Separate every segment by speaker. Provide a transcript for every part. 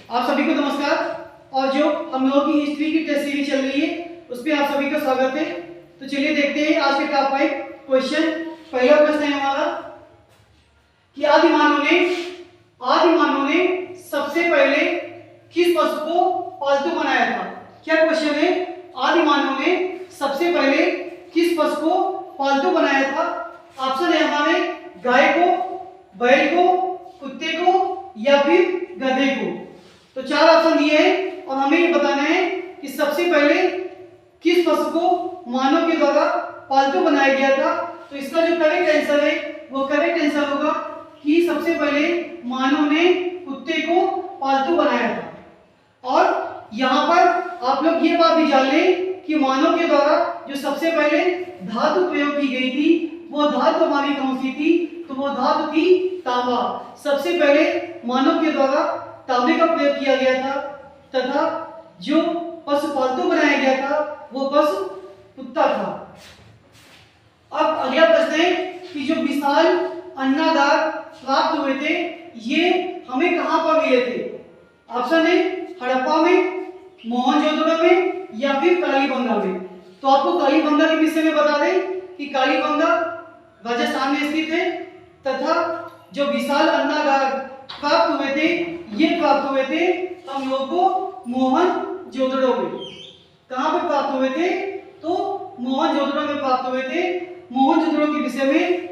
Speaker 1: आप सभी को नमस्कार। और जो हम लोगों की हिस्ट्री की टेस्ट सीरीज चल रही है उस पर आप सभी का स्वागत है। तो चलिए देखते हैं आज के टॉप 5 क्वेश्चन। पहला प्रश्न है हमारा कि आदिमानव ने सबसे पहले किस पशु को पालतू बनाया था। क्या क्वेश्चन है? आदिमानव ने सबसे पहले किस पशु को पालतू बनाया था। ऑप्शन है हमारे गाय को, बैल को, कुत्ते को या फिर गधे को। तो चार ऑप्शन दिए हैं और हमें ये बताना है कि सबसे पहले किस पशु को मानव के द्वारा पालतू बनाया गया था। तो इसका जो करेक्ट आंसर है वो करेक्ट आंसर होगा कि सबसे पहले मानव ने कुत्ते को पालतू बनाया था। और यहाँ पर आप लोग ये बात भी जान लें कि मानव के द्वारा जो सबसे पहले धातु प्रयोग की गई थी वो धातु हमारी कौन सी थी? तो वो धातु थी तांबा। सबसे पहले मानव के द्वारा तांबे का प्रयोग किया गया था तथा जो पशु पालतू बनाया गया था वो पशु कुत्ता था। अब अगला प्रश्न है कि जो विशाल अन्नागार प्राप्त हुए थे ये हमें कहां पर मिले थे। ऑप्शन है हड़प्पा में, मोहनजोदड़ो में या फिर कालीबंगा में। तो आपको कालीबंगा के विषय में बता दें कि कालीबंगा राजस्थान में स्थित है तथा जो विशाल अन्नागार प्राप्त हुए थे ये प्राप्त हुए थे हम लोग को मोहनजोदड़ो में। कहां पर प्राप्त हुए थे? तो मोहनजोदड़ो में प्राप्त हुए थे। मोहनजोदड़ो के विषय में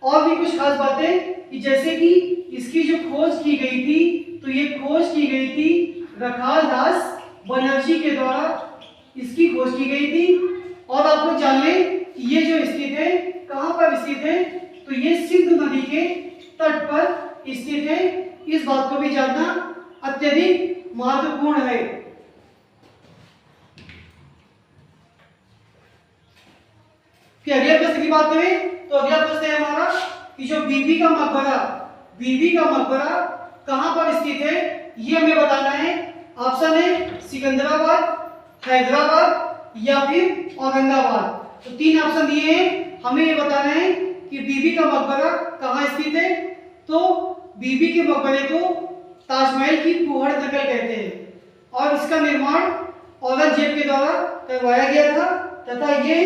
Speaker 1: और भी कुछ खास बातें कि जैसे कि इसकी जो खोज की गई थी तो ये खोज की गई थी रखाल दास बनर्जी के द्वारा इसकी खोज की गई थी। और आप लोग जान लें कि ये जो स्थित है कहां पर स्थित है? तो ये सिंधु नदी के तट पर स्थित है। इस बात को भी जानना अत्यधिक महत्वपूर्ण है। फिर अगले प्रश्न की बात करें तो अगला प्रश्न है हमारा कि जो बीबी का मकबरा कहां पर स्थित है ये हमें बताना है। ऑप्शन है सिकंदराबाद, हैदराबाद या फिर औरंगाबाद। तो तीन ऑप्शन दिए हैं, हमें ये बताना है कि बीबी का मकबरा कहां स्थित है। तो बीबी के मकबरे को ताजमहल की फुहड़ नकल कहते हैं और इसका निर्माण औरंगजेब के द्वारा करवाया गया था तथा ये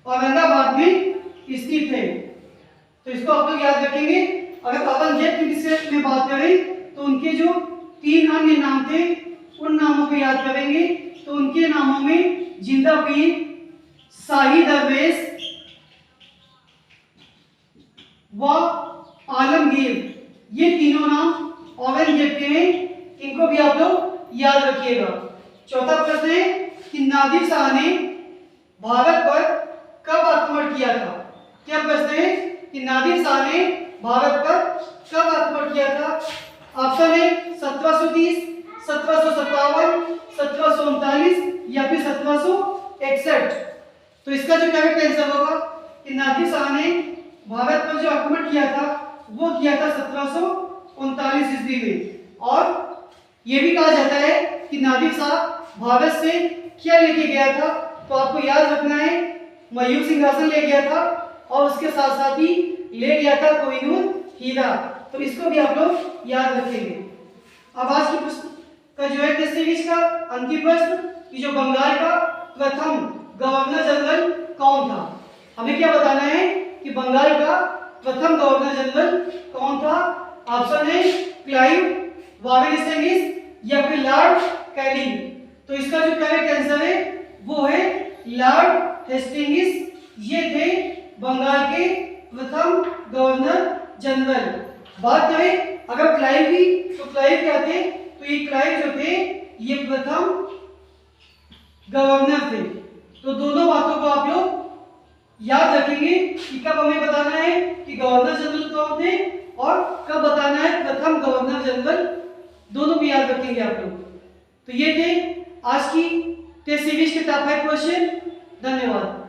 Speaker 1: औरंगाबाद में स्थित है। तो इसको आप लोग याद रखेंगे। अगर औरंगजेब के विषय में बात करें तो उनके जो तीन अन्य नाम थे उन नामों को याद करेंगे। तो उनके नामों में जिंदा पीर, शाही दरवेश व आलमगीर, ये तीनों नाम औरंगजेब के हैं। इनको भी आप लोग याद रखिएगा। चौथा प्रश्न है कि नादिर शाह ने भारत पर कब आक्रमण किया था। क्या प्रश्न है कि नादिर शाह ने भारत पर कब आक्रमण किया था। ऑप्शन है 1730, 1757, 1739 या फिर 1761। तो इसका जो करेक्ट आंसर होगा कि नादिर शाह ने भारत पर जो आक्रमण किया था वो किया था 1739 ईस्वी में। और ये भी कहा जाता है कि नादिर शाह भारत से क्या लेके गया था। तो आपको याद रखना है मयूर सिंहासन ले गया था और उसके साथ साथ ही ले गया था कोहिनूर हीरा। तो इसको भी आप लोग याद रखेंगे। अब आज की प्रश्न का जो है टेस्ट सीरीज का अंतिम प्रश्न कि जो बंगाल का प्रथम गवर्नर जनरल कौन था। हमें क्या बताना है कि बंगाल का प्रथम गवर्नर जनरल कौन था। ऑप्शन है क्लाइव वावेरिस्टेनिस या फिर लॉर्ड कैनिंग। तो इसका जो करेक्ट आंसर है वो है लॉर्ड हेस्टिंग्स। ये थे बंगाल के प्रथम गवर्नर जनरल। बात करें अगर क्लाइव की तो क्लाइव क्या थे? तो ये क्लाइव जो थे ये प्रथम गवर्नर थे। तो दोनों बातों को आप लोग याद रखेंगे कि कब हमें बताना है कि गवर्नर जनरल कौन थे और कब बताना है प्रथम गवर्नर जनरल। दोनों भी याद रखेंगे आप लोग। तो ये थे आज की टेस्ट सीरीज के टॉप 5 क्वेश्चन। धन्यवाद।